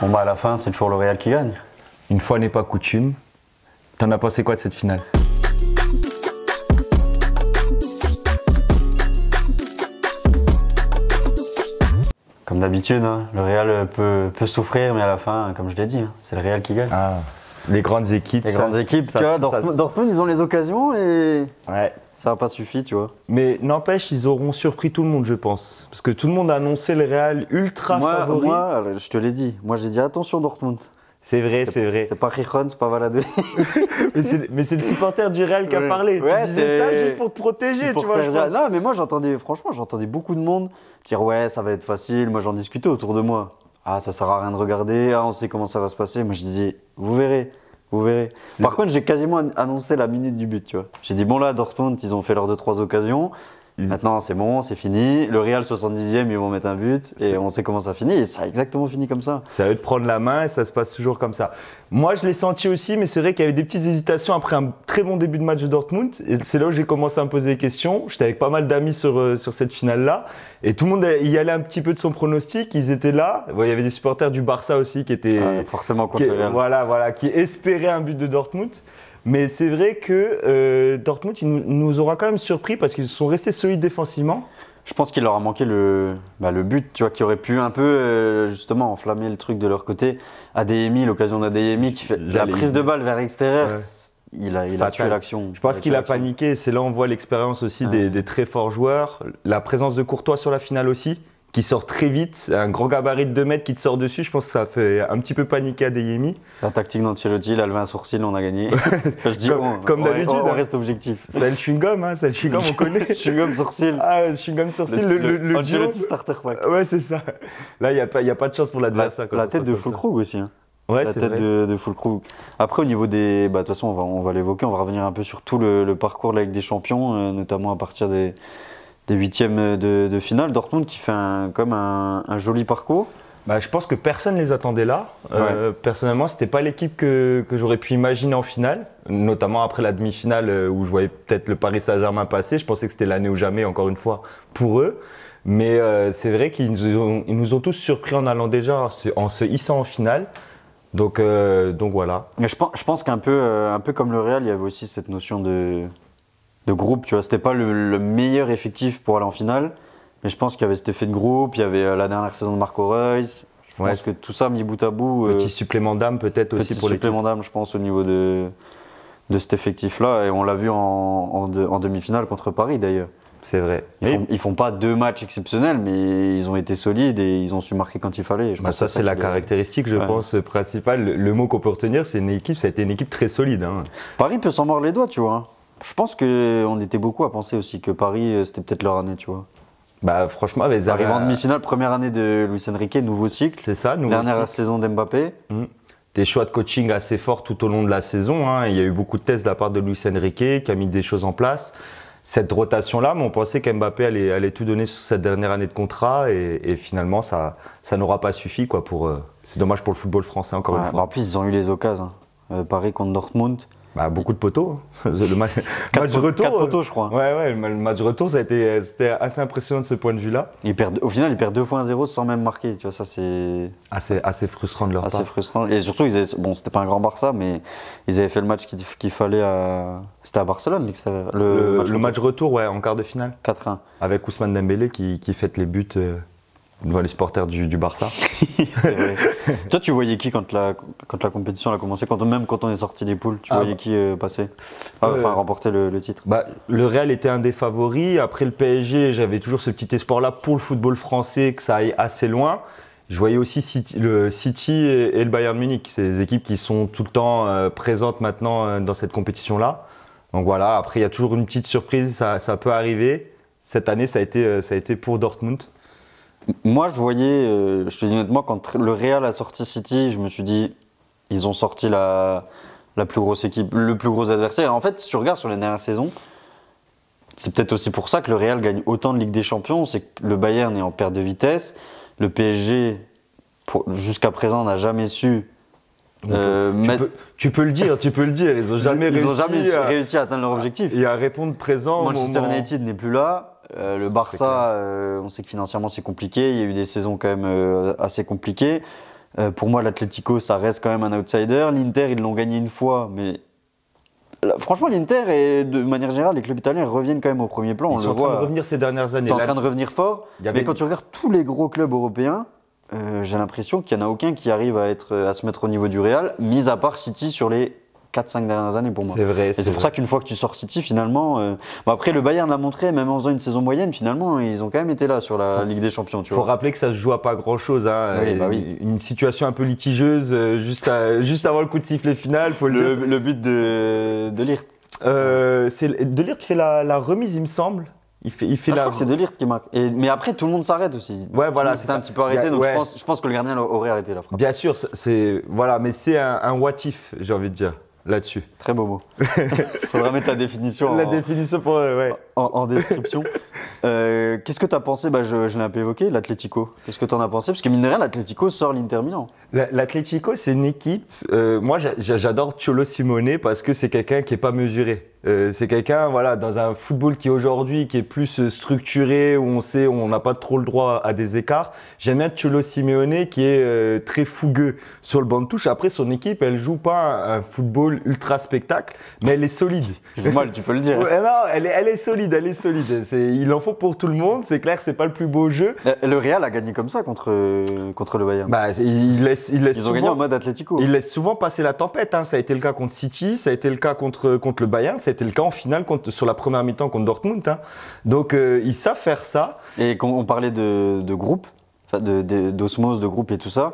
Bon bah à la fin, c'est toujours le Real qui gagne. Une fois n'est pas coutume. T'en as pensé quoi de cette finale? Comme d'habitude, hein, le Real peut souffrir, mais à la fin, comme je l'ai dit, hein, c'est le Real qui gagne. Ah, les grandes équipes. Les grandes équipes, tu vois, Dortmund, ils ont les occasions et Ouais. ça n'a pas suffi, tu vois. Mais n'empêche, ils auront surpris tout le monde, je pense. Parce que tout le monde a annoncé le Real ultra favori. Moi, je te l'ai dit. Moi, j'ai dit attention Dortmund. C'est vrai, c'est vrai. C'est pas Rijon, c'est pas Valadolid. Mais c'est le supporter du Real qui a parlé. Ouais, tu disais ça juste pour te protéger, tu vois, je pense. Non, mais moi, franchement, j'entendais beaucoup de monde dire ouais, ça va être facile. Moi, j'en discutais autour de moi. Ah, ça sert à rien de regarder. Ah, on sait comment ça va se passer. Moi, je disais, vous verrez. Vous verrez. Par contre, j'ai quasiment annoncé la minute du but, tu vois. J'ai dit, bon là, Dortmund, ils ont fait leurs 2-3 occasions. Maintenant, c'est bon, c'est fini. Le Real 70e, ils vont mettre un but. Et on sait comment ça finit. Et ça a exactement fini comme ça. C'est à eux de prendre la main et ça se passe toujours comme ça. Moi, je l'ai senti aussi, mais c'est vrai qu'il y avait des petites hésitations après un très bon début de match de Dortmund. Et c'est là où j'ai commencé à me poser des questions. J'étais avec pas mal d'amis sur cette finale-là. Et tout le monde y allait un petit peu de son pronostic. Ils étaient là. Il y avait des supporters du Barça aussi qui étaient… forcément contre le Real. Voilà, qui espéraient un but de Dortmund. Mais c'est vrai que Dortmund, il nous aura quand même surpris parce qu'ils sont restés solides défensivement. Je pense qu'il leur a manqué le but, tu vois, qui aurait pu un peu justement enflammer le truc de leur côté. Adeyemi, l'occasion d'Adeyemi qui fait la prise de balle vers l'extérieur, il a tué l'action. Je pense qu'il a paniqué. C'est là où on voit l'expérience aussi des très forts joueurs. La présence de Courtois sur la finale aussi, qui sort très vite, un gros gabarit de 2 mètres qui te sort dessus, je pense que ça fait un petit peu paniquer Adeyemi. La tactique d'Ancelotti, il a levé un sourcil, on a gagné. Je dis comme d'habitude, on reste objectif. C'est le chewing-gum, hein, c'est le chewing-gum, on connaît. Chewing-gum sourcil. Ah, le chewing-gum sourcil, le Ancelotti starter pack. Ouais, c'est ça. Là, il n'y a pas de chance pour l'adversaire. La tête de Füllkrug aussi. Hein. Ouais, la tête de Füllkrug. Après, au niveau des… de toute façon, on va l'évoquer, on va revenir un peu sur tout le parcours de la Ligue des Champions, notamment à partir des 8e de finale. Dortmund qui fait comme un joli parcours. Bah, je pense que personne ne les attendait là. Personnellement, ce n'était pas l'équipe que j'aurais pu imaginer en finale, notamment après la demi-finale où je voyais peut-être le Paris Saint-Germain passer. Je pensais que c'était l'année ou jamais, encore une fois, pour eux. Mais c'est vrai qu'ils nous ont tous surpris en allant déjà en se hissant en finale. Donc voilà. Mais je pense qu'un peu comme le Real, il y avait aussi cette notion de groupe. Tu vois, c'était pas le meilleur effectif pour aller en finale. Mais je pense qu'il y avait cet effet de groupe, il y avait la dernière saison de Marco Reus. Je pense que tout ça mis bout à bout. Petit supplément d'âme peut-être aussi pour l'équipe. Petit supplément d'âme, je pense, au niveau de cet effectif-là. Et on l'a vu en demi-finale contre Paris d'ailleurs. C'est vrai. Ils font pas 2 matchs exceptionnels, mais ils ont été solides et ils ont su marquer quand il fallait. Ça, c'est la caractéristique, je pense, principale. Le mot qu'on peut retenir, c'est ça a été une équipe très solide. Hein. Paris peut s'en mordre les doigts, tu vois. Je pense qu'on était beaucoup à penser aussi que Paris, c'était peut-être leur année, tu vois. Bah franchement, arrivant en demi-finale, première année de Luis Enrique, nouveau cycle. C'est ça, nouveau dernière cycle. Saison d'Mbappé. Des choix de coaching assez forts tout au long de la saison. Hein. Il y a eu beaucoup de tests de la part de Luis Enrique qui a mis des choses en place. Cette rotation-là, mais on pensait qu'Mbappé allait tout donner sur cette dernière année de contrat et finalement, ça n'aura pas suffi. C'est dommage pour le football français, encore une fois. En plus, ils ont eu les occasions. Paris contre Dortmund. Beaucoup de poteaux. Le match retour. 4 poteaux, je crois. Ouais, le match retour, c'était assez impressionnant de ce point de vue-là. Au final, ils perdent 2 fois 1-0 sans même marquer. Tu vois, ça, c'est assez frustrant de leur part. Assez frustrant. Et surtout, c'était pas un grand Barça, mais ils avaient fait le match qu'il fallait à. C'était à Barcelone, le match retour, ouais, en quart de finale. 4-1. Avec Ousmane Dembélé qui fête les buts devant les supporters du Barça. C'est vrai. Toi, tu voyais qui quand la compétition a commencé, même quand on est sorti des poules, tu voyais qui passer, remporter le titre? Le Real était un des favoris. Après le PSG, j'avais toujours ce petit espoir-là pour le football français que ça aille assez loin. Je voyais aussi le City et le Bayern Munich, ces équipes qui sont tout le temps présentes maintenant dans cette compétition-là. Donc voilà, après il y a toujours une petite surprise, ça peut arriver. Cette année, ça a été pour Dortmund. Moi, je voyais, je te dis honnêtement, quand le Real a sorti City, je me suis dit, ils ont sorti la plus grosse équipe, le plus gros adversaire. Et en fait, si tu regardes sur les dernières saisons, c'est peut-être aussi pour ça que le Real gagne autant de Ligue des Champions, c'est que le Bayern est en perte de vitesse, le PSG, jusqu'à présent, n'a jamais su… Tu peux le dire, ils n'ont jamais réussi à atteindre leur objectif. Et à répondre présent. Manchester United n'est plus là. Le Barça, on sait que financièrement c'est compliqué. Il y a eu des saisons quand même assez compliquées. Pour moi, l'Atlético, ça reste quand même un outsider. L'Inter, ils l'ont gagné une fois, mais franchement, l'Inter et de manière générale, les clubs italiens reviennent quand même au premier plan. Ils sont en train de revenir ces dernières années. Ils sont en train de revenir fort. Il y avait- Mais quand tu regardes tous les gros clubs européens, j'ai l'impression qu'il n'y en a aucun qui arrive à se mettre au niveau du Real, mis à part City sur les 4-5 dernières années pour moi. C'est vrai. Et c'est pour ça qu'une fois que tu sors City, finalement. Bon, après, le Bayern l'a montré, même en faisant une saison moyenne, finalement, ils ont quand même été là sur la Ligue des Champions. Il faut rappeler que ça se joue à pas grand chose. Hein. Oui, bah oui. Une situation un peu litigeuse juste avant le coup de sifflet final. Faut le dire. Le but de Ligt. De Ligt fait la remise, il me semble. Il fait Je crois que c'est De Ligt qui marque. Mais après, tout le monde s'arrête aussi. Ouais, voilà, c'est un petit peu arrêté, donc je pense que le gardien aurait arrêté la frappe. Bien sûr, mais c'est un what if, j'ai envie de dire, là-dessus. Très beau mot. Faudra mettre la définition. Définition pour en description. Qu'est-ce que tu as pensé je l'ai un peu évoqué, l'Atlético. Qu'est-ce que tu en as pensé? Parce que mine de rien, l'Atlético sort l'Inter Milan. L'Atlético, c'est une équipe. Moi, j'adore Cholo Simeone parce que c'est quelqu'un qui est pas mesuré. C'est quelqu'un, voilà, dans un football qui aujourd'hui qui est plus structuré, où on sait, où on n'a pas trop le droit à des écarts. J'aime bien Cholo Simeone qui est très fougueux sur le banc de touche. Après, son équipe, elle joue pas un football ultra spectacle, mais elle est solide. Mal, tu peux le dire. Ouais, non, elle est solide, elle est solide. Il en faut pour tout le monde. C'est clair que c'est pas le plus beau jeu. Le Real a gagné comme ça contre le Bayern. Bah, Ils ont gagné en mode Atlético. Ils laissent souvent passer la tempête. Hein. Ça a été le cas contre City, ça a été le cas contre le Bayern, ça a été le cas en finale sur la première mi-temps contre Dortmund. Hein. Donc ils savent faire ça. Et quand on parlait de groupe, d'osmose, de groupe et tout ça,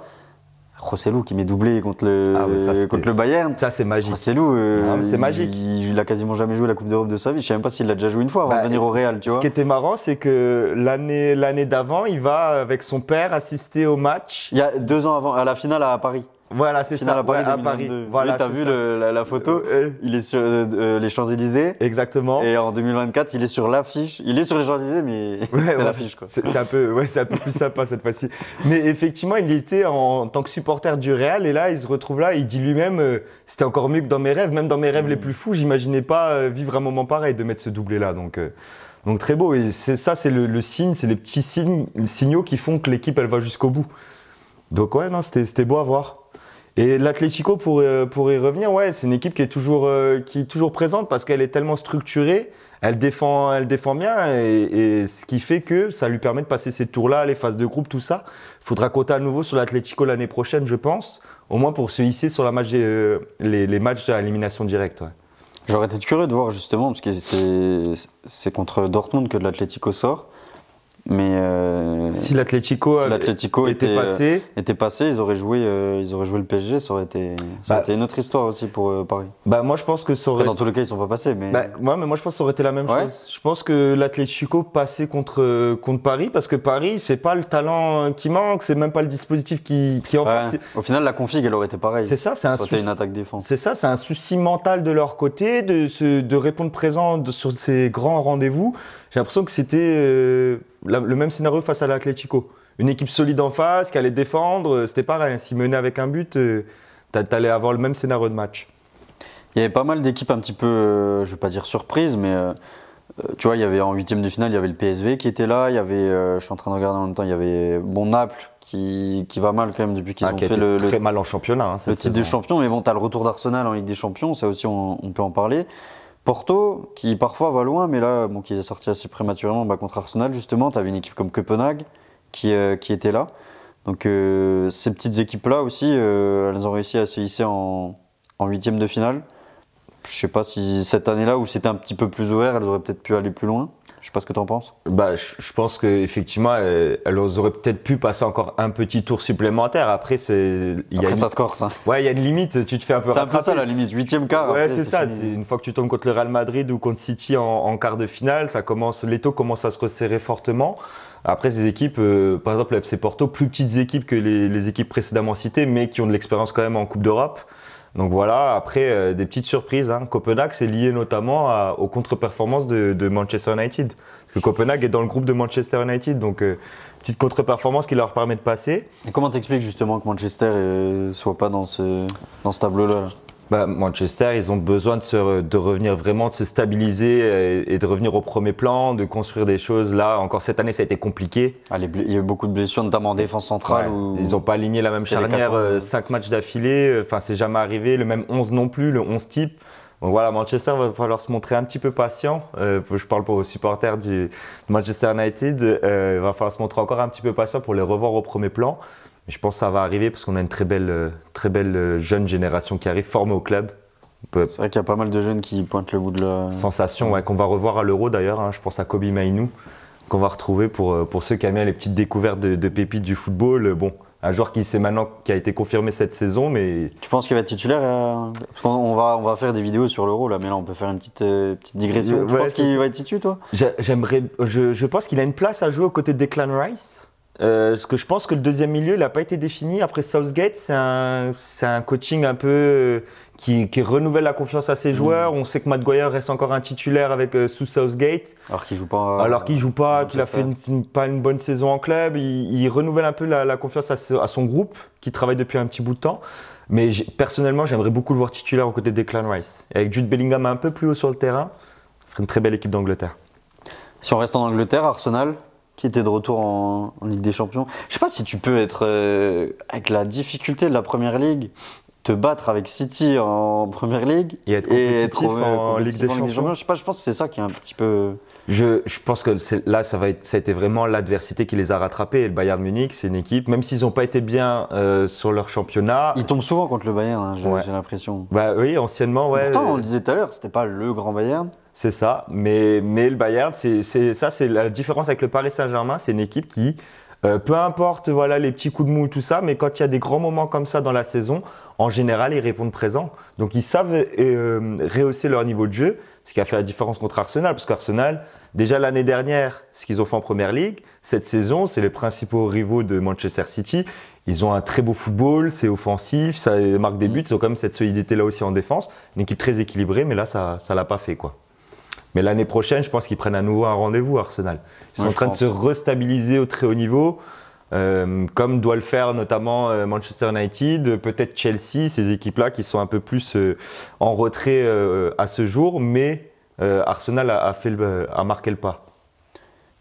Rosselló qui met doublé contre le Bayern. Ça, c'est magique. Rosselló, c'est magique. Il a quasiment jamais joué la Coupe d'Europe de sa vie. Je sais même pas s'il l'a déjà joué une fois avant de venir au Real, tu vois. Ce qui était marrant, c'est que l'année d'avant, il va avec son père assister au match. Il y a 2 ans avant, à la finale à Paris. Voilà, c'est ça. À Paris. Voilà, t'as vu la photo. Il est sur les Champs-Élysées. Exactement. Et en 2024, il est sur l'affiche. Il est sur les Champs-Élysées, mais c'est l'affiche, quoi. C'est un peu plus sympa cette fois-ci. Mais effectivement, il était en tant que supporter du Real, et là, il se retrouve là. Il dit lui-même, c'était encore mieux que dans mes rêves. Même dans mes rêves les plus fous, j'imaginais pas vivre un moment pareil, de mettre ce doublé-là. Donc très beau. Et c'est le signe, c'est les petits signaux qui font que l'équipe, elle va jusqu'au bout. Donc ouais, non, c'était beau à voir. Et l'Atlético, pour y revenir, ouais, c'est une équipe qui est toujours présente parce qu'elle est tellement structurée, elle défend bien, et ce qui fait que ça lui permet de passer ces tours-là, les phases de groupe, tout ça. Il faudra compter à nouveau sur l'Atlético l'année prochaine, je pense, au moins pour se hisser sur les matchs à élimination directe. Ouais. J'aurais été curieux de voir justement, parce que c'est contre Dortmund que l'Atlético sort. Mais si l'Atlético était passé, ils auraient joué le PSG, ça aurait été une autre histoire aussi pour Paris. Bah moi je pense que ça aurait. Dans tous les cas, ils sont pas passés, mais. Mais moi je pense que ça aurait été la même chose. Je pense que l'Atlético passait contre Paris parce que Paris c'est pas le talent qui manque, c'est même pas le dispositif qui en fait. Au final, la config elle aurait été pareille. C'est ça, c'est une attaque défense. C'est ça, c'est un souci mental de leur côté de répondre présent sur ces grands rendez-vous. J'ai l'impression que c'était le même scénario face à l'Atlético. Une équipe solide en face, qui allait défendre, c'était pareil. S'ils menaient avec un but, t'allais avoir le même scénario de match. Il y avait pas mal d'équipes un petit peu, je vais pas dire surprises, mais tu vois, il y avait en 8e de finale, il y avait le PSV qui était là, il y avait, je suis en train de regarder en même temps, il y avait Naples qui va mal quand même depuis qu'ils ont fait très mal en championnat. Hein, le titre de champion, mais bon, t'as le retour d'Arsenal en Ligue des Champions, ça aussi on peut en parler. Porto, qui parfois va loin, mais là, qui est sorti assez prématurément contre Arsenal, justement. Tu avais une équipe comme Copenhague qui était là. Donc, ces petites équipes-là aussi, elles ont réussi à se hisser en 8e de finale. Je ne sais pas si cette année-là, où c'était un petit peu plus ouvert, elles auraient peut-être pu aller plus loin. Je sais pas ce que tu en penses. Je pense qu'effectivement, elles auraient peut-être pu passer encore un petit tour supplémentaire. Après, ça se corse. Hein. Ouais, il y a une limite, tu te fais un peu rattraper. C'est un peu ça la limite, 8e quart. Ouais, c'est ça. Une fois que tu tombes contre le Real Madrid ou contre City en quart de finale, l'étau commence à se resserrer fortement. Après, ces équipes, par exemple, le FC Porto, plus petites équipes que les équipes précédemment citées, mais qui ont de l'expérience quand même en Coupe d'Europe. Donc voilà, après, des petites surprises. Hein. Copenhague, c'est lié notamment aux contre-performances de Manchester United. Parce que Copenhague est dans le groupe de Manchester United, donc petite contre-performance qui leur permet de passer. Et comment t'expliques justement que Manchester soit pas dans ce tableau-là là? Bah, Manchester, ils ont besoin de revenir vraiment, de se stabiliser et de revenir au premier plan, de construire des choses. Là, encore cette année, ça a été compliqué. Il y a eu beaucoup de blessures, notamment en défense centrale. Ouais. Où Ils n'ont pas aligné la même c'était les charnière, 14, 5 matchs d'affilée. Enfin, c'est jamais arrivé. Le même 11 non plus, le 11 type. Donc voilà, Manchester va falloir se montrer un petit peu patient. Je parle pour aux supporters du Manchester United. Il va falloir se montrer encore un petit peu patient pour les revoir au premier plan. Mais je pense que ça va arriver parce qu'on a une très belle jeune génération qui arrive formée au club. c'est vrai qu'il y a pas mal de jeunes qui pointent le bout de la Sensation, ouais, qu'on va revoir à l'Euro d'ailleurs. Hein. Je pense à Kobe Mainoo, qu'on va retrouver pour ceux qui aiment bien les petites découvertes de pépites du football. Bon, un joueur qui a été confirmé cette saison, mais Tu penses qu'il va être titulaire Parce qu'on va faire des vidéos sur l'Euro, là, mais là on peut faire une petite digression. Tu Ouais, penses c'est qu'il ça. va être titulaire, toi? je pense qu'il a une place à jouer aux côtés de Declan Rice. Parce que je pense que le deuxième milieu, il n'a pas été défini. Après Southgate, c'est un coaching un peu qui renouvelle la confiance à ses joueurs. On sait que Maguire reste encore un titulaire sous Southgate. Alors qu'il joue pas. Alors qu'il joue pas, qu'il a fait Manchester. pas une bonne saison en club, il renouvelle un peu la confiance à son groupe, qui travaille depuis un petit bout de temps. Mais personnellement, j'aimerais beaucoup le voir titulaire aux côtés de Declan Rice. Et avec Jude Bellingham un peu plus haut sur le terrain, ça ferait une très belle équipe d'Angleterre. Si on reste en Angleterre, Arsenal, qui était de retour en Ligue des Champions. Je sais pas si tu peux être, avec la difficulté de la Première Ligue, te battre avec City en Première Ligue Et être compétitif en compétitif Ligue des Champions. Je sais pas, je pense que c'est ça qui est un petit peu. Je pense que là, ça a été vraiment l'adversité qui les a rattrapés. Et le Bayern Munich, c'est une équipe, même s'ils n'ont pas été bien sur leur championnat. Ils tombent souvent contre le Bayern, hein, Ouais. j'ai l'impression. Bah oui, anciennement, ouais. Pourtant, on le disait tout à l'heure, c'était pas le grand Bayern. C'est ça, mais le Bayern, c'est la différence avec le Paris Saint-Germain, c'est une équipe qui, peu importe voilà, les petits coups de mou, tout ça, mais quand il y a des grands moments comme ça dans la saison, en général, ils répondent présent. Donc ils savent rehausser leur niveau de jeu, ce qui a fait la différence contre Arsenal, parce qu'Arsenal, déjà l'année dernière, ce qu'ils ont fait en Première Ligue, cette saison, c'est les principaux rivaux de Manchester City. Ils ont un très beau football, c'est offensif, ça marque des buts, ils ont quand même cette solidité-là aussi en défense. Une équipe très équilibrée, mais là, ça l'a pas fait, quoi. Mais l'année prochaine, je pense qu'ils prennent à nouveau un rendez-vous, Arsenal. Ils sont en train de se restabiliser au très haut niveau, comme doit le faire notamment Manchester United, peut-être Chelsea, ces équipes-là qui sont un peu plus en retrait à ce jour, mais Arsenal a marqué le pas.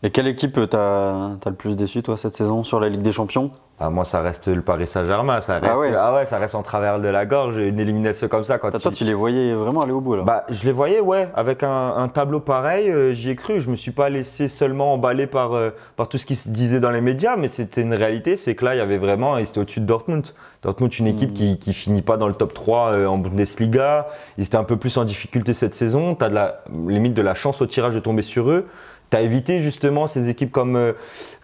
Et quelle équipe t'as le plus déçu, toi, cette saison sur la Ligue des Champions? Ah, moi, ça reste le Paris Saint-Germain. Ça reste, ouais. Ça reste en travers de la gorge. Une élimination comme ça. Toi, tu les voyais vraiment aller au bout, là? Bah, je les voyais, ouais. Avec un tableau pareil, j'y ai cru. Je me suis pas laissé seulement emballer par tout ce qui se disait dans les médias, mais c'était une réalité. C'est que là, il y avait vraiment, ils étaient au-dessus de Dortmund. Dortmund, une équipe qui finit pas dans le top 3 en Bundesliga. Ils étaient un peu plus en difficulté cette saison. Tu as limite de la chance au tirage de tomber sur eux. Tu as évité justement ces équipes comme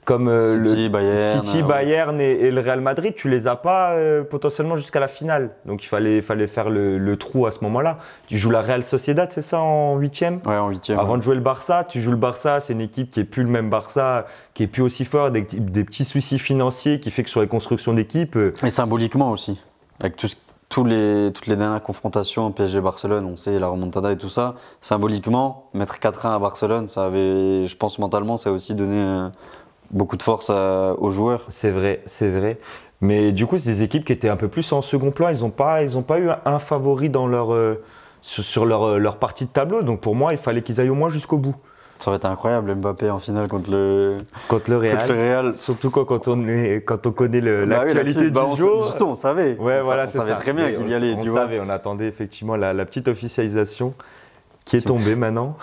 City, Bayern et le Real Madrid, tu les as pas potentiellement jusqu'à la finale. Donc il fallait faire le trou à ce moment-là. Tu joues la Real Sociedad, c'est ça, en huitième? Ouais, en huitième. Avant de jouer le Barça, tu joues le Barça, c'est une équipe qui est plus le même Barça, qui est plus aussi fort, des petits soucis financiers qui fait que sur les constructions d'équipe. Et symboliquement aussi, avec toutes les dernières confrontations PSG-Barcelone, on sait la remontada et tout ça, symboliquement, mettre 4-1 à Barcelone, ça avait, je pense mentalement, ça a aussi donné beaucoup de force aux joueurs. C'est vrai, c'est vrai. Mais du coup, c'est des équipes qui étaient un peu plus en second plan. Ils n'ont pas eu un favori dans sur leur partie de tableau. Donc pour moi, il fallait qu'ils aillent au moins jusqu'au bout. Ça aurait été incroyable, Mbappé en finale contre le Real. Surtout quand on connaît l'actualité du jour. Surtout, on savait. Ouais, on savait très bien qu'il y allait. On attendait effectivement la petite officialisation qui est tombée maintenant.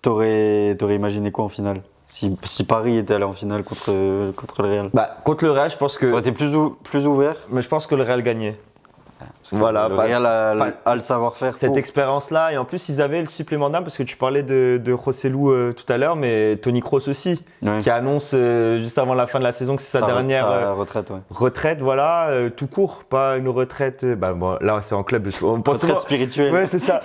T'aurais imaginé quoi en finale? Si Paris était allé en finale contre le Real? Bah, contre le Real, je pense que. Ça aurait été plus ouvert. Mais je pense que le Real gagnait. Voilà, le Real a le savoir-faire. Cette expérience-là, et en plus, ils avaient le supplément d'âme, parce que tu parlais de Joselu tout à l'heure, mais Toni Kroos aussi, qui annonce juste avant la fin de la saison que c'est sa dernière retraite, voilà, tout court, pas une retraite. Bah, bon, là, c'est en club. Retraite spirituelle. Ouais, c'est ça.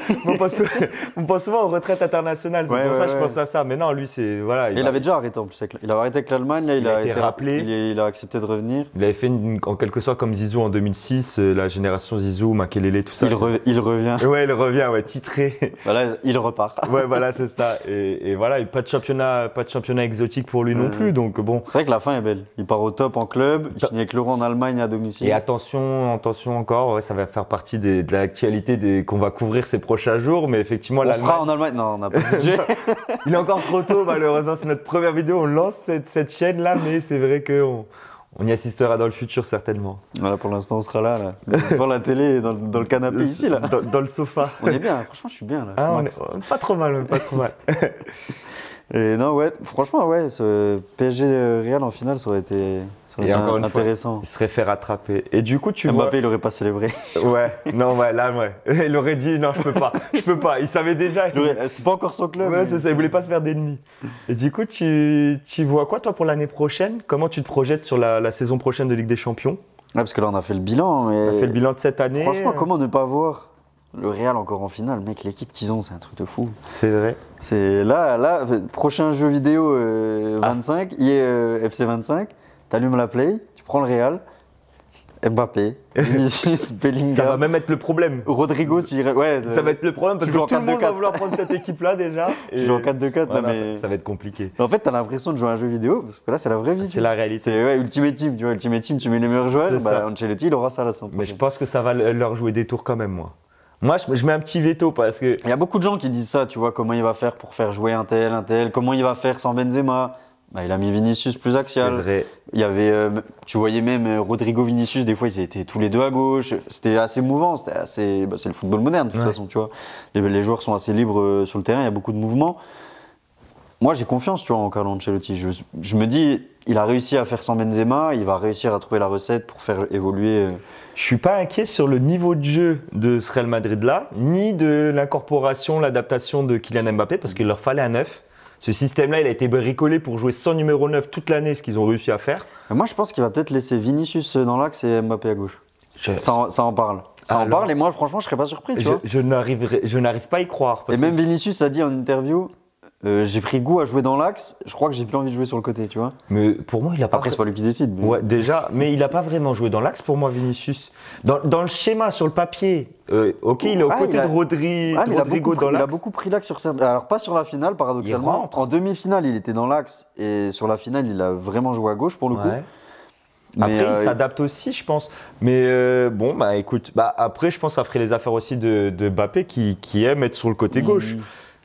On pense souvent aux retraites internationales. C'est pour ça que je pense à ça. Mais non, lui, c'est. Voilà, il avait déjà arrêté en plus. Il a arrêté avec l'Allemagne, là, il a été rappelé. Il a accepté de revenir. Il avait fait en quelque sorte comme Zizou en 2006, la génération Zizou. Zizou, Makelele, tout ça. Il revient. Ouais, il revient, ouais, titré. Voilà, il repart. Ouais, voilà, c'est ça. Et voilà, et pas de championnat exotique pour lui non plus. Donc bon. C'est vrai que la fin est belle. Il part au top en club, il finit avec l'Euro en Allemagne à domicile. Et attention encore, ouais, ça va faire partie de l'actualité qu'on va couvrir ces prochains jours. Mais effectivement, on sera en Allemagne. Non, on n'a pas de budget. Il est encore trop tôt, malheureusement. C'est notre première vidéo. On lance cette chaîne-là, mais c'est vrai qu'on y assistera dans le futur certainement. Voilà, pour l'instant, on sera là devant la télé, dans le canapé ici, là. Dans le sofa. On est bien, franchement, je suis bien là. Ah, on est pas trop mal, pas trop mal. Et non, ouais, franchement, ouais, ce PSG Real en finale, ça aurait été intéressant. Il serait fait rattraper. Et du coup, Mbappé, il aurait pas célébré. Ouais, non, ouais, là, ouais. Il aurait dit non, je peux pas. Il savait déjà. C'est pas encore son club. Ouais, c'est ça, il voulait pas se faire d'ennemis. Et du coup, tu vois quoi, toi, pour l'année prochaine? Comment tu te projettes sur la saison prochaine de Ligue des Champions? Ouais, parce que là, on a fait le bilan. On a fait le bilan de cette année. Franchement, comment ne pas voir le Real encore en finale? Mec, l'équipe qu'ils ont, c'est un truc de fou. C'est vrai. C'est là, prochain jeu vidéo 25, FC 25, t'allumes la play, tu prends le Real, Mbappé, Vinicius, Bellingham. Ça va même être le problème. Rodrigo, ouais. Ça va être le problème parce que tout le monde va vouloir prendre cette équipe-là déjà. Tu joues en 4-2-4, voilà, mais ça va être compliqué. En fait, t'as l'impression de jouer à un jeu vidéo parce que là, c'est la vraie vie. C'est la réalité. C'est ouais, Ultimate Team, tu vois, Ultimate Team, tu mets les meilleurs joueurs, Ancelotti, il aura ça la saison. Mais je pense que ça va leur jouer des tours quand même, moi. Moi, je mets un petit veto parce que. Il y a beaucoup de gens qui disent ça, tu vois, comment il va faire pour faire jouer un tel, comment il va faire sans Benzema. Bah, il a mis Vinicius plus axial. C'est vrai. Il y avait, tu voyais même Rodrigo, Vinicius, des fois ils étaient tous les deux à gauche. C'était assez mouvant, c'est le football moderne de toute façon, tu vois. Les joueurs sont assez libres sur le terrain, il y a beaucoup de mouvements. Moi j'ai confiance, tu vois, en Carlo Ancelotti. Je me dis, il a réussi à faire sans Benzema, il va réussir à trouver la recette pour faire évoluer. Je suis pas inquiet sur le niveau de jeu de ce Real Madrid là, ni de l'incorporation, l'adaptation de Kylian Mbappé, parce qu'il leur fallait un 9. Ce système-là, il a été bricolé pour jouer sans numéro 9 toute l'année, ce qu'ils ont réussi à faire. Moi, je pense qu'il va peut-être laisser Vinicius dans l'axe et Mbappé à gauche. Ça en parle. Ça en parle et moi, franchement, je serais pas surpris. Tu vois. Je n'arrive pas à y croire. Et même Vinicius a dit en interview, j'ai pris goût à jouer dans l'axe, je crois que j'ai plus envie de jouer sur le côté, tu vois. Mais pour moi, il a pas. Après, c'est pas lui qui décide. Mais... Ouais, déjà, mais il a pas vraiment joué dans l'axe pour moi, Vinicius. Dans le schéma, sur le papier, ok, il est aux côtés de Rodrigo dans l'axe. Il a beaucoup pris l'axe sur certains. Alors, pas sur la finale, paradoxalement. En demi-finale, il était dans l'axe et sur la finale, il a vraiment joué à gauche pour le coup. Mais après, il s'adapte aussi, je pense. Mais bon, bah écoute, après, je pense que ça ferait les affaires aussi de Mbappé qui aime être sur le côté gauche.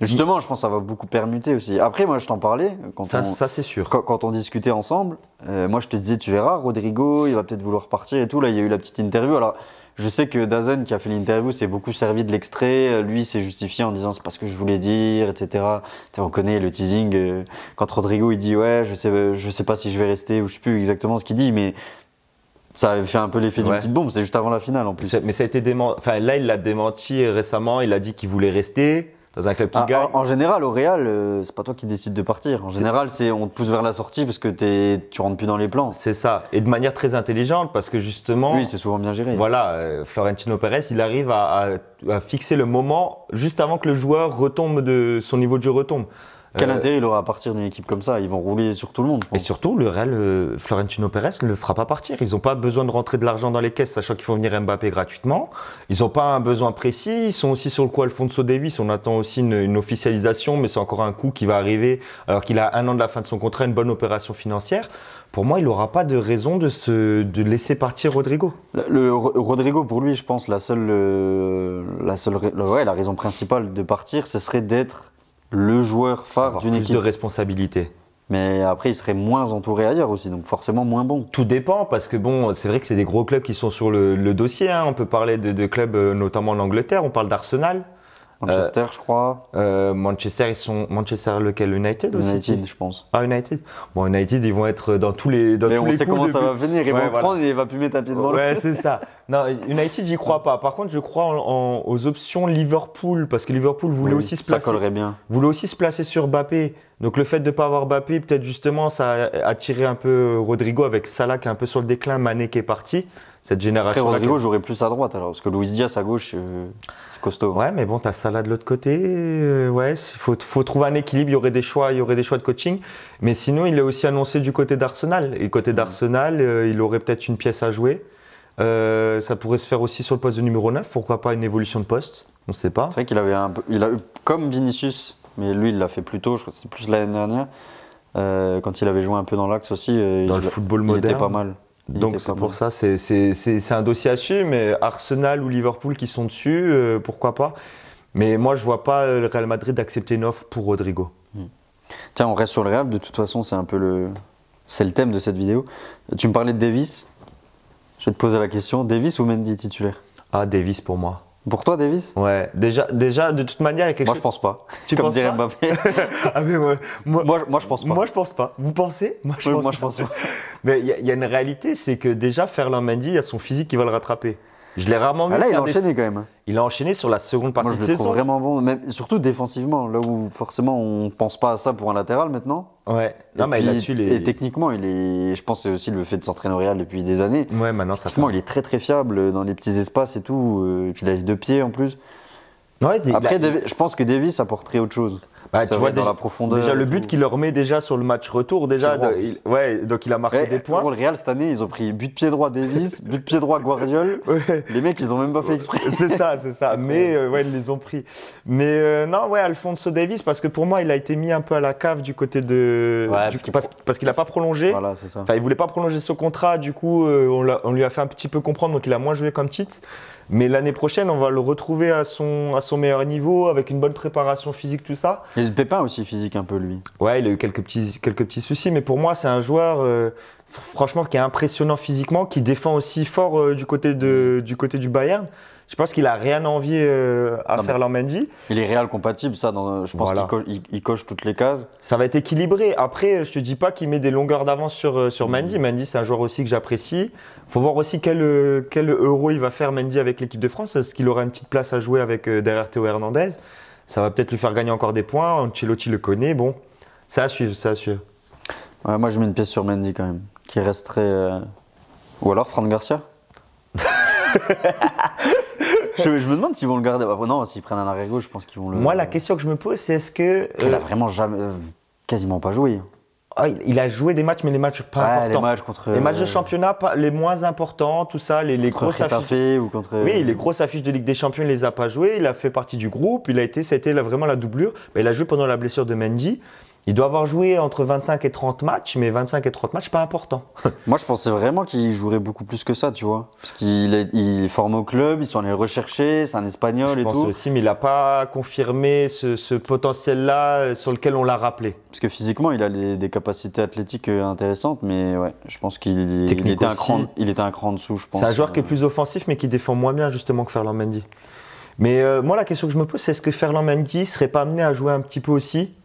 Justement, je pense que ça va beaucoup permuter aussi. Après, moi, je t'en parlais. Ça, c'est sûr. Quand on discutait ensemble, moi, je te disais, tu verras, Rodrigo, il va peut-être vouloir partir et tout. Là, il y a eu la petite interview. Alors, je sais que DAZN, qui a fait l'interview, s'est beaucoup servi de l'extrait. Lui, s'est justifié en disant, c'est pas ce que je voulais dire, etc. On connaît le teasing. Quand Rodrigo, il dit, ouais, je sais pas si je vais rester, ou je sais plus exactement ce qu'il dit, mais ça avait fait un peu l'effet d'une petite bombe. C'est juste avant la finale, en plus. Mais ça a été démenti. Enfin, là, il l'a démenti récemment. Il a dit qu'il voulait rester. Dans un club qui gagne. En général, au Real, c'est pas toi qui décides de partir. En général, on te pousse vers la sortie parce que tu rentres plus dans les plans. C'est ça. Et de manière très intelligente parce que justement. Oui, c'est souvent bien géré. Voilà, Florentino Pérez, il arrive à fixer le moment juste avant que le joueur retombe son niveau de jeu retombe. Quel intérêt il aura à partir d'une équipe comme ça? Ils vont rouler sur tout le monde. Et surtout, le Real, Florentino Pérez ne le fera pas partir. Ils n'ont pas besoin de rentrer de l'argent dans les caisses, sachant qu'ils font venir Mbappé gratuitement. Ils n'ont pas un besoin précis. Ils sont aussi sur le coup Alphonso Davies. On attend aussi une officialisation, mais c'est encore un coup qui va arriver alors qu'il a 1 an de la fin de son contrat, une bonne opération financière. Pour moi, il n'aura pas de raison de laisser partir Rodrigo. Rodrigo, pour lui, je pense, la raison principale de partir, ce serait d'être le joueur phare d'une équipe. Plus de responsabilité. Mais après, il serait moins entouré ailleurs aussi, donc forcément moins bon. Tout dépend, parce que bon, c'est vrai que c'est des gros clubs qui sont sur le dossier. Hein. On peut parler de clubs notamment en Angleterre. On parle d'Arsenal. Manchester, je crois. Manchester, Manchester lequel? United aussi? United, je pense. Ah, United. Bon, United, ils vont être dans tous les Mais on sait comment ça va venir. Ils vont le prendre et il va plus mettre un pied devant. Ouais, c'est ça. Non, United, j'y crois pas. Par contre, je crois aux options Liverpool, parce que Liverpool voulait aussi se placer. Ça collerait bien. Voulait aussi se placer sur Mbappé. Donc le fait de ne pas avoir Mbappé, peut-être justement, ça a attiré un peu Rodrigo avec Salah qui est un peu sur le déclin, Mané qui est parti. Cette génération. Après, Rodrigo jouerait plus à droite alors, parce que Luis Diaz à gauche, c'est costaud. Ouais, mais bon, t'as Salah de l'autre côté. Ouais, faut trouver un équilibre. Il y aurait des choix de coaching. Mais sinon, il est aussi annoncé du côté d'Arsenal. Et côté d'Arsenal, il aurait peut-être une pièce à jouer. Ça pourrait se faire aussi sur le poste de numéro 9. Pourquoi pas une évolution de poste? On ne sait pas. C'est vrai qu'il avait il a eu comme Vinicius, mais lui il l'a fait plus tôt, je crois que c'était plus l'année dernière. Quand il avait joué un peu dans l'axe aussi, Dans le football il moderne. était pas mal. Donc c'est pour ça, c'est un dossier à suivre, mais Arsenal ou Liverpool qui sont dessus, pourquoi pas. Mais moi je vois pas le Real Madrid accepter une offre pour Rodrigo. Tiens, on reste sur le Real, de toute façon c'est un peu c'est le thème de cette vidéo. Tu me parlais de Davis, je vais te poser la question, Davis ou Mendy titulaire? Ah, Davis pour moi. Pour toi Davis? Ouais, déjà de toute manière il y a quelque Moi chose. je pense pas, Tu comme penses dirait pas Mbappé. Ah mais moi je pense pas. Moi je pense pas. Vous pensez? Moi je pense Moi je pense pas. Mais il y a une réalité, c'est que déjà Ferland Mendy, il y a son physique qui va le rattraper. Je l'ai rarement vu Ah là il a faire enchaîné quand même. Il a enchaîné sur la seconde partie Moi je de le trouve saison. vraiment bon, même, surtout défensivement, là où forcément on pense pas à ça pour un latéral maintenant. Ouais. Non, mais puis, là-dessus, et techniquement, je pense que c'est aussi le fait de s'entraîner au Real depuis des années. Ouais, maintenant ça fait. Techniquement, il est très très fiable dans les petits espaces et tout. Et puis il a les deux pieds en plus. Ouais, Après, je pense que Davis apporterait autre chose. Bah, Ça tu va vois, être dans la profondeur. déjà le et but tout. qu'il leur met déjà sur le match retour, déjà, Pied droit, ouais, donc il a marqué Ouais, des points. pour le Real cette année, ils ont pris but de pied droit Davis, but de pied droit Guardiol. Ouais. Les mecs, ils ont même pas fait exprès. C'est ça, c'est ça. Mais ouais, ils les ont pris. Mais non, ouais, Alphonso Davies, parce que pour moi, il a été mis un peu à la cave du côté de. Ouais, parce qu'il n'a pas prolongé. Voilà, c'est ça. Enfin, il voulait pas prolonger son contrat, du coup, on lui a fait un petit peu comprendre, donc il a moins joué comme titre. Mais l'année prochaine, on va le retrouver à son meilleur niveau, avec une bonne préparation physique, tout ça. Il y a des pépins aussi physiques un peu, lui. Ouais, il a eu quelques petits soucis, mais pour moi, c'est un joueur, franchement, qui est impressionnant physiquement, qui défend aussi fort du côté du Bayern. Je pense qu'il a rien à envier à Ferland Mendy. Il est Real compatible, ça. Je pense Voilà. qu'il coche toutes les cases. Ça va être équilibré. Après, je te dis pas qu'il met des longueurs d'avance sur Mendy. Mendy, c'est un joueur aussi que j'apprécie. Faut voir aussi quel euro il va faire Mendy avec l'équipe de France. Est-ce qu'il aura une petite place à jouer avec derrière Théo Hernandez? Ça va peut-être lui faire gagner encore des points. Ancelotti le connaît. Bon, c'est à suivre, c'est à suivre. Ouais, moi, je mets une pièce sur Mendy quand même. Qui resterait. Ou alors Fran Garcia. Je me demande s'ils vont le garder. Non, s'ils prennent un arrière gauche, je pense qu'ils vont le. Moi, la question que je me pose, c'est est-ce que. Il a vraiment quasiment pas joué. Il a joué des matchs, mais les matchs pas importants. Les matchs de championnat, les moins importants, tout ça, les grosses affiches. Ou contre. Oui, les grosses affiches de Ligue des Champions, il les a pas jouées. Il a fait partie du groupe. Ça a été vraiment la doublure. Il a joué pendant la blessure de Mendy. Il doit avoir joué entre 25 et 30 matchs, mais 25 et 30 matchs, pas important. Moi, je pensais vraiment qu'il jouerait beaucoup plus que ça, tu vois. Parce qu'il est formé au club, ils sont allés le rechercher, c'est un Espagnol et tout. Je pense aussi, mais il n'a pas confirmé ce potentiel-là sur lequel on l'a rappelé. Parce que physiquement, il a des capacités athlétiques intéressantes, mais ouais, je pense qu'il était un cran en dessous, je pense. C'est un joueur qui est plus offensif, mais qui défend moins bien justement que Ferland Mendy. Mais moi, la question que je me pose, c'est est-ce que Ferland Mendy serait pas amené à jouer un petit peu aussi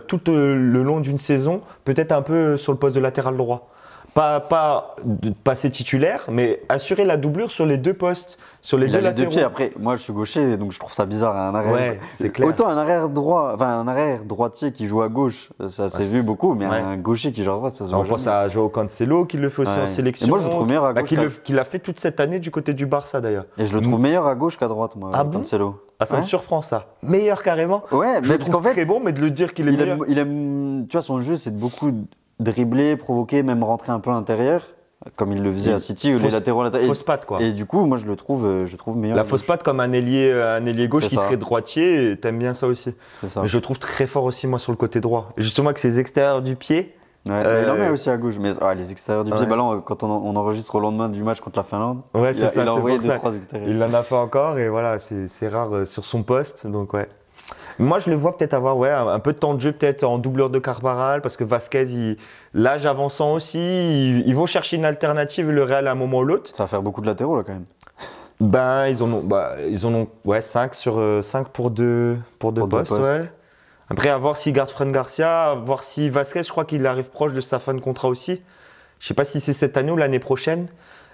tout le long d'une saison, peut-être un peu sur le poste de latéral droit. Pas de passer titulaire, mais assurer la doublure sur les deux postes, sur les deux latéraux. Deux pieds. Après, moi je suis gaucher, donc je trouve ça bizarre un arrière. Ouais, c'est clair. Autant un arrière droit, enfin un arrière droitier qui joue à gauche, ça s'est vu beaucoup, mais un gaucher qui joue à droite, ça se voit. On pense à Joao Cancelo qui le fait aussi en sélection. Et moi je le trouve meilleur à gauche. Qui l'a fait toute cette année du côté du Barça d'ailleurs. Et je le trouve meilleur à gauche qu'à droite, moi, Cancelo. Ah, ça me surprend ça. Meilleur carrément. Ouais, mais parce qu'en fait, très bon, mais de le dire qu'il est meilleur. Il aime, tu vois, son jeu, c'est de beaucoup dribbler, provoquer, même rentrer un peu à l'intérieur, comme il le faisait à City, où les latéraux. Fausse patte, quoi. Et du coup, moi, je le trouve meilleur. La fausse patte comme un ailier gauche qui serait droitier, t'aimes bien ça aussi. C'est ça. Mais je le trouve très fort aussi, moi, sur le côté droit. Et justement, avec ses extérieurs du pied. Ouais, il en met aussi à gauche, mais les extérieurs du pied, bah là, quand on enregistre au lendemain du match contre la Finlande, il a envoyé 2-3 extérieurs. Il en a fait encore et voilà, c'est rare sur son poste, donc ouais. Moi, je le vois peut-être avoir un peu de temps de jeu, peut-être en doubleur de Carvajal, parce que Vasquez, l'âge avançant aussi, ils vont chercher une alternative, le Real à un moment ou l'autre. Ça va faire beaucoup de latéraux là quand même. Ben, ils en ont 5 pour deux postes. Ouais. Après, à voir s'il garde Fran Garcia, à voir si Vasquez, je crois qu'il arrive proche de sa fin de contrat aussi. Je sais pas si c'est cette année ou l'année prochaine.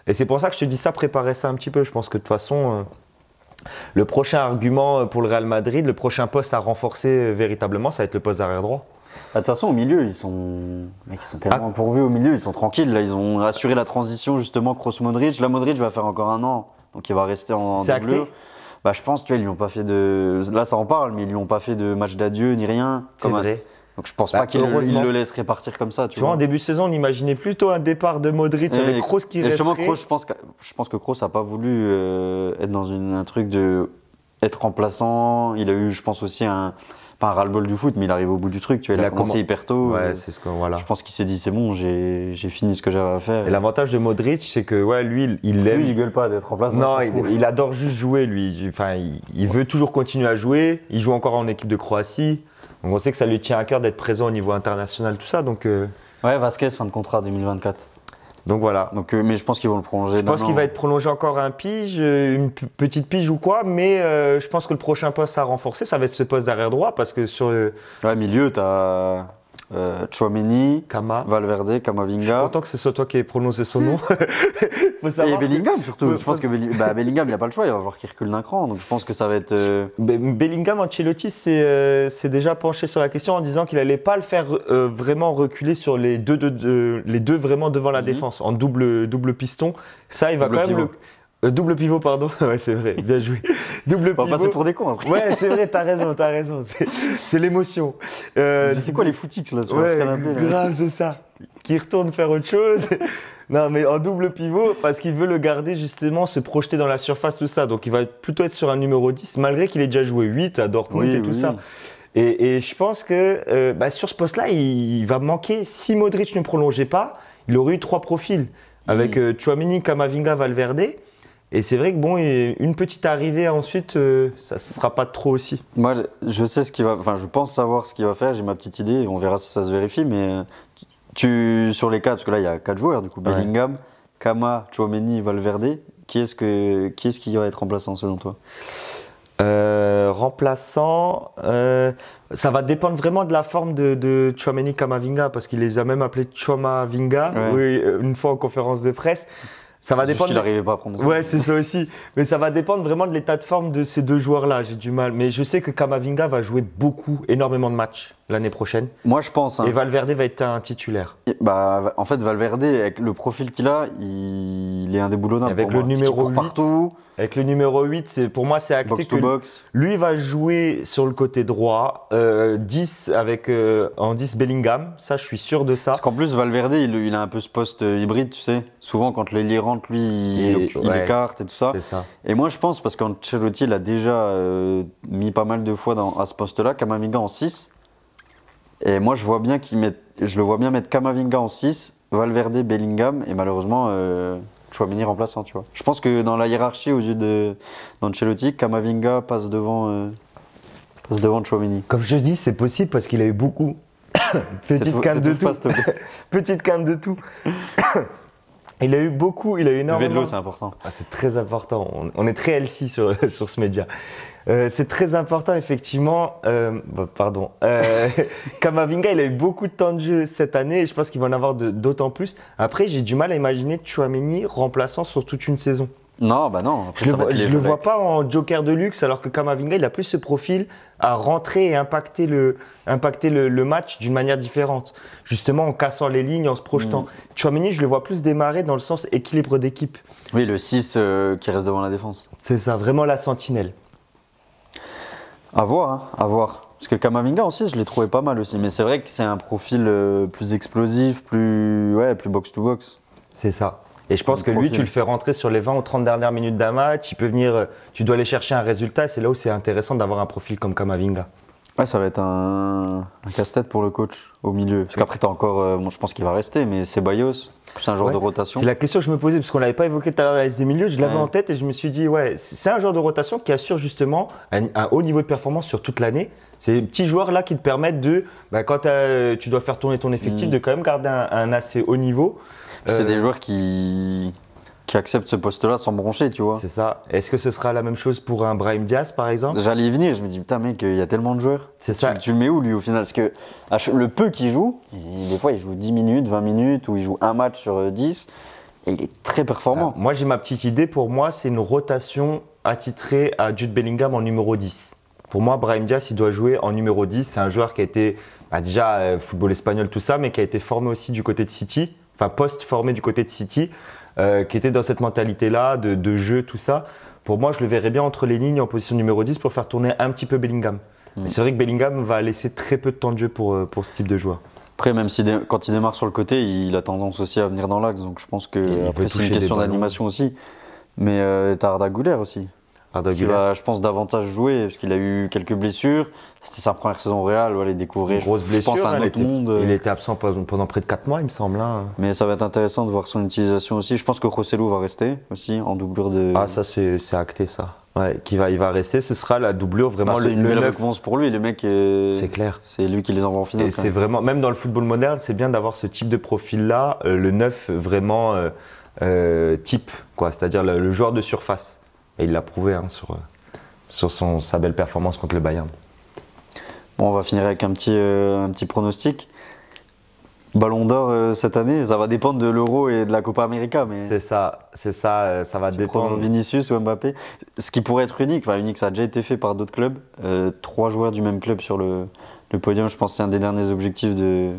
Et c'est pour ça que je te dis ça, préparer ça un petit peu. Je pense que de toute façon, le prochain argument pour le Real Madrid, le prochain poste à renforcer véritablement, ça va être le poste d'arrière droit. De toute façon, au milieu, ils sont tellement pourvus au milieu, ils sont tranquilles. Là, ils ont assuré la transition justement Kroos-Modric. Là, Modric va faire encore un an, donc il va rester en doublure. Bah, je pense, tu vois, ils lui ont pas fait de. Là, ça en parle, mais ils lui ont pas fait de match d'adieu ni rien. C'est vrai. Donc je pense Bah, pas qu'il heureusement. le laisserait partir comme ça. Tu vois, en début de saison, on imaginait plutôt un départ de Modric avec Kroos qui et justement, resterait. Kroos, je pense que Kroos n'a pas voulu être dans un truc de être remplaçant. Il a eu, je pense aussi, pas un ras-le-bol du foot, mais il arrive au bout du truc. Tu vois, il a commencé hyper tôt. Ouais, c'est ce que voilà. Je pense qu'il s'est dit, c'est bon, j'ai fini ce que j'avais à faire. Et l'avantage de Modric, c'est que ouais, lui, il aime. Lui, il gueule pas d'être remplaçant. Non, il adore juste jouer, lui. Enfin, il veut toujours continuer à jouer. Il joue encore en équipe de Croatie. Donc on sait que ça lui tient à cœur d'être présent au niveau international, tout ça. Donc, Ouais, Vasquez, fin de contrat 2024. donc voilà. Donc, mais je pense qu'ils vont le prolonger. Je pense qu'il va être prolongé encore un pige, une petite pige ou quoi, mais je pense que le prochain poste à renforcer, ça va être ce poste d'arrière droit parce que sur le Ouais, milieu, t'as Tchouaméni, Kama, Valverde, je suis Kamavinga. content que ce soit toi qui aies prononcé son nom. Faut Et savoir que- Bellingham surtout. Ouais, Je pense que Bellingham, il n'y a pas le choix, il va falloir qu'il recule d'un cran. Donc je pense que ça va être. Bellingham, Ancelotti s'est déjà penché sur la question en disant qu'il n'allait pas le faire vraiment reculer sur les deux vraiment devant la Mhm. défense, en double piston. Ça, il va Double quand même pivot. double pivot, pardon. Ouais, c'est vrai, bien joué. Double On va passer pivot. pour des cons après. Ouais, c'est vrai, t'as raison. C'est l'émotion. C'est quoi les footix là sur Ouais, le canapé là grave, c'est ça. Qui retourne faire autre chose. Non, mais en double pivot, parce qu'il veut le garder justement, se projeter dans la surface, tout ça. Donc il va plutôt être sur un numéro 10, malgré qu'il ait déjà joué 8 à Dortmund Oui, et tout oui. ça. Et je pense que sur ce poste-là, il va manquer. Si Modric ne prolongeait pas, il aurait eu 3 profils avec Tchouaméni, Camavinga, Valverde. Et c'est vrai que bon, une petite arrivée ensuite, ça ne sera pas trop aussi. Moi, je sais ce qu'il va. Enfin, je pense savoir ce qu'il va faire. J'ai ma petite idée. On verra si ça se vérifie. Mais sur les 4, parce que là, il y a 4 joueurs du coup. Ouais. Bellingham, Kama, Tchouaméni, Valverde. Qui est-ce qui va être remplaçant selon toi? Remplaçant, ça va dépendre vraiment de la forme de Tchouaméni Camavinga parce qu'il les a même appelés Tchouamavinga oui, une fois en conférence de presse. Ça va Juste dépendre. qu'il n'arrivait pas à prononcer. Ouais, c'est ça aussi. Mais ça va dépendre vraiment de l'état de forme de ces deux joueurs-là. J'ai du mal. Mais je sais que Camavinga va jouer énormément de matchs l'année prochaine. Moi, je pense. Hein. Et Valverde va être un titulaire. En fait, Valverde, avec le profil qu'il a, il est indéboulonnable. Avec pour le moi, parce numéro qu'il court 8, partout, Avec le numéro 8, pour moi, c'est acté box que to box. lui va jouer sur le côté droit, 10 en 10 Bellingham, ça je suis sûr de ça. Parce qu'en plus, Valverde, il a un peu ce poste hybride, tu sais. Souvent, quand l'ailier rentre, lui, il ouais, écarte et tout ça. C'est ça. Et moi, je pense, parce qu'Ancelotti l'a déjà mis pas mal de fois à ce poste-là, Camavinga en 6. Et moi, je le vois bien mettre Camavinga en 6, Valverde, Bellingham, et malheureusement, Tchouaméni remplaçant, tu vois. Je pense que dans la hiérarchie, aux yeux d'Ancelotti, Camavinga passe devant Tchouaméni. Comme je dis, c'est possible parce qu'il a eu beaucoup. Petite canne de tout. Pas, s'il te plaît. Petite canne de tout. Il a eu beaucoup, il a eu Le énormément. vélo, c'est important. Ah, c'est très important. On est très healthy sur ce média. C'est très important, effectivement. Pardon. Camavinga, il a eu beaucoup de temps de jeu cette année et je pense qu'il va en avoir d'autant plus. Après, j'ai du mal à imaginer Tchouaméni remplaçant sur toute une saison. Non, bah non. Après, Je ça va qu'il le est- vois pas en joker de luxe, alors que Camavinga, il a plus ce profil à rentrer et impacter le match d'une manière différente. Justement, en cassant les lignes, en se projetant. Tchouaméni, je le vois plus démarrer dans le sens équilibre d'équipe. Oui, le 6 qui reste devant la défense. C'est ça, vraiment la sentinelle. À voir, hein, à voir. Parce que Camavinga aussi, je l'ai trouvé pas mal aussi. Mais c'est vrai que c'est un profil plus explosif, plus box-to-box. C'est ça. Et je pense Le que lui, profil. tu le fais rentrer sur les 20 ou 30 dernières minutes d'un match. Il peut venir, tu dois aller chercher un résultat. Et c'est là où c'est intéressant d'avoir un profil comme Camavinga. Ouais, ça va être un casse-tête pour le coach au milieu. Parce qu'après, t'as encore, je pense qu'il va rester, mais Ceballos, c'est un genre Ouais. de rotation. C'est la question que je me posais, parce qu'on l'avait pas évoqué tout à l'heure à des milieux. Je l'avais Ouais. en tête et je me suis dit, ouais, c'est un genre de rotation qui assure justement un haut niveau de performance sur toute l'année. C'est des petits joueurs là qui te permettent de, quand tu dois faire tourner ton effectif, de quand même garder un assez haut niveau. C'est des joueurs qui acceptent ce poste-là sans broncher, tu vois. C'est ça. Est-ce que ce sera la même chose pour un Brahim Diaz, par exemple? J'allais y venir, je me dis, putain, mec, il y a tellement de joueurs. C'est ça. Tu le mets où, lui, au final? Parce que le peu qu'il joue, des fois, il joue 10 minutes, 20 minutes, ou il joue un match sur 10, et il est très performant. Moi, j'ai ma petite idée. Pour moi, c'est une rotation attitrée à Jude Bellingham en numéro 10. Pour moi, Brahim Diaz, il doit jouer en numéro 10. C'est un joueur qui a été, déjà, football espagnol, tout ça, mais qui a été formé aussi du côté de City, enfin, post-formé du côté de City, qui était dans cette mentalité-là, de jeu, tout ça. Pour moi, je le verrais bien entre les lignes en position numéro 10 pour faire tourner un petit peu Bellingham. Mais c'est vrai que Bellingham va laisser très peu de temps de jeu pour ce type de joueur. Après, même si quand il démarre sur le côté, il a tendance aussi à venir dans l'axe. Donc je pense Il que après veut c'est une toucher question des ballons. d'animation aussi. Mais t'as Arda Güler aussi. Arda Qui Güler, va, je pense, davantage jouer parce qu'il a eu quelques blessures. C'était sa première saison au Real. Voilà, il découvrait, grosse je blessure. pense, à un il autre monde. il était absent pendant près de 4 mois, il me semble. Hein. Mais ça va être intéressant de voir son utilisation aussi. Je pense que Joselu va rester aussi en doublure de. Ah, ça, c'est acté, ça. Ouais, il va rester. Ce sera la doublure vraiment. C'est une belle 9. récompense pour lui. Les mecs, C'est clair. c'est lui qui les envoie en finale. Et c'est vraiment, même dans le football moderne, c'est bien d'avoir ce type de profil-là, le 9 vraiment type, quoi, c'est-à-dire le joueur de surface. Et il l'a prouvé hein, sur sa belle performance contre le Bayern. Bon, on va finir avec un petit pronostic. Ballon d'or cette année, ça va dépendre de l'Euro et de la Copa América. Mais C'est ça, ça va dépendre. Vinicius ou Mbappé. Ce qui pourrait être unique, enfin unique, ça a déjà été fait par d'autres clubs. 3 joueurs du même club sur le podium, je pense que c'est un des derniers objectifs de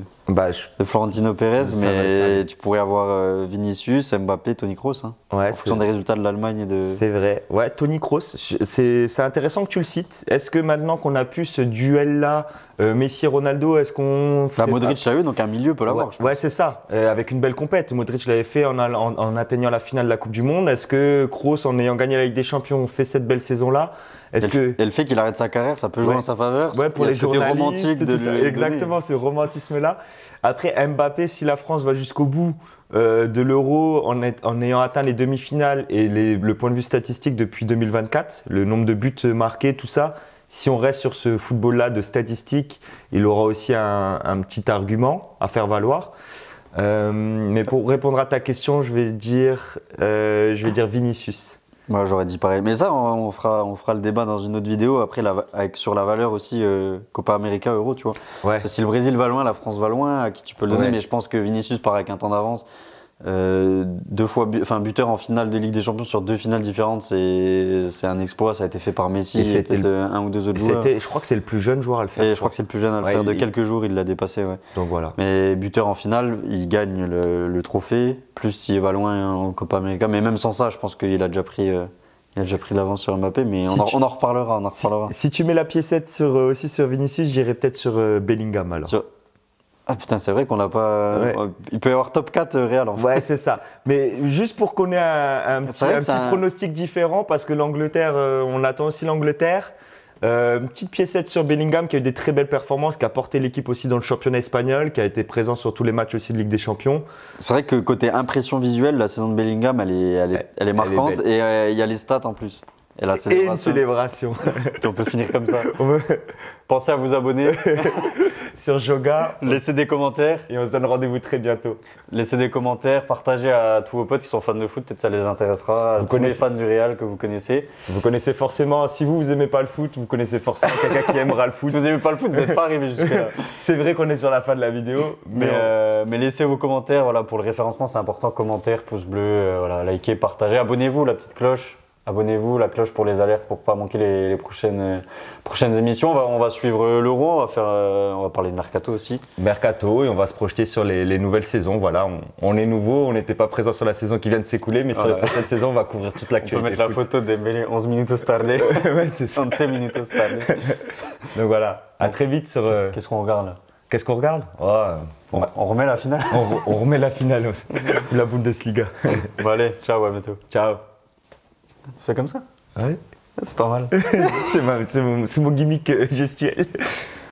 Florentino Pérez. Mais tu pourrais avoir Vinicius, Mbappé, Toni Kroos. Hein, ouais, en fonction des résultats de l'Allemagne et de. C'est vrai. Ouais, Toni Kroos, c'est intéressant que tu le cites. Est-ce que maintenant qu'on a pu ce duel-là, Messi-Ronaldo, est-ce qu'on. Modric a eu, donc un milieu peut l'avoir. Ouais, c'est ça. Avec une belle compète. Modric l'avait fait en atteignant la finale de la Coupe du Monde. Est-ce que Kroos, en ayant gagné la Ligue des Champions, fait cette belle saison-là? Et le fait qu'il arrête sa carrière, ça peut jouer en sa faveur. Ouais, pour les côtés romantiques de lui exactement, ce romantisme-là. Après, Mbappé, si la France va jusqu'au bout de l'Euro en ayant atteint les demi-finales et le point de vue statistique depuis 2024, le nombre de buts marqués, tout ça, si on reste sur ce football-là de statistiques, il aura aussi un petit argument à faire valoir. Mais pour répondre à ta question, je vais dire Vinicius. Moi, j'aurais dit pareil. Mais ça, on fera le débat dans une autre vidéo après sur la valeur aussi Copa América, Euro, tu vois. Ouais. Parce que si le Brésil va loin, la France va loin, à qui tu peux le donner. Ouais. Mais je pense que Vinicius part avec un temps d'avance. 2 fois buteur en finale de Ligue des Champions sur 2 finales différentes, c'est un exploit. Ça a été fait par Messi et peut-être un ou 2 autres joueurs. Je crois que c'est le plus jeune joueur à le faire. Et je crois que c'est le plus jeune à le faire. De quelques jours, il l'a dépassé. Ouais. Donc voilà. Mais buteur en finale, il gagne le trophée. Plus s'il va loin en Copa América. Mais même sans ça, je pense qu'il a déjà pris. Il a déjà pris l'avance sur Mbappé, mais on en reparlera. Si tu mets la piécette aussi sur Vinicius, j'irai peut-être sur Bellingham alors. Ah putain, c'est vrai qu'on l'a pas. Ouais. Il peut y avoir top 4 Real en fait. Ouais, c'est ça. Mais juste pour qu'on ait un petit pronostic différent, parce que l'Angleterre, on attend aussi l'Angleterre. Une petite piécette sur Bellingham qui a eu des très belles performances, qui a porté l'équipe aussi dans le championnat espagnol, qui a été présent sur tous les matchs aussi de Ligue des Champions. C'est vrai que côté impression visuelle, la saison de Bellingham, elle est marquante et il y a les stats en plus. Et une célébration. On peut finir comme ça. Pensez à vous abonner sur Joga. Laissez des commentaires. Et on se donne rendez-vous très bientôt. Laissez des commentaires, partagez à tous vos potes qui sont fans de foot, peut-être ça les intéressera. Tous les fans du Real que vous connaissez. Vous connaissez forcément, si vous n'aimez pas le foot, vous connaissez forcément quelqu'un qui aimera le foot. Si vous n'aimez pas le foot, vous n'êtes pas arrivé jusque-là. C'est vrai qu'on est sur la fin de la vidéo. Mais laissez vos commentaires, voilà, pour le référencement, c'est important. Commentaires, pouce bleu, voilà, likez, partagez. Abonnez-vous, la petite cloche. Abonnez-vous, la cloche pour les alertes pour pas manquer les prochaines émissions. On va suivre l'Euro, on va parler de Mercato aussi. Mercato, et on va se projeter sur les nouvelles saisons. Voilà, on est nouveau, on n'était pas présent sur la saison qui vient de s'écouler, mais sur les prochaines saisons, on va couvrir toute l'actualité. On peut mettre la photo des 11 minutes tarde. Ouais, c'est ça. 11 minutes tarde. Donc voilà, à très vite sur. Qu'est-ce qu'on regarde là? Qu'est-ce qu'on regarde? On remet la finale. On remet la finale, la Bundesliga. Bon allez, ciao, à bientôt. Ciao. Tu fais comme ça? Ouais. C'est pas mal. C'est mon gimmick gestuel.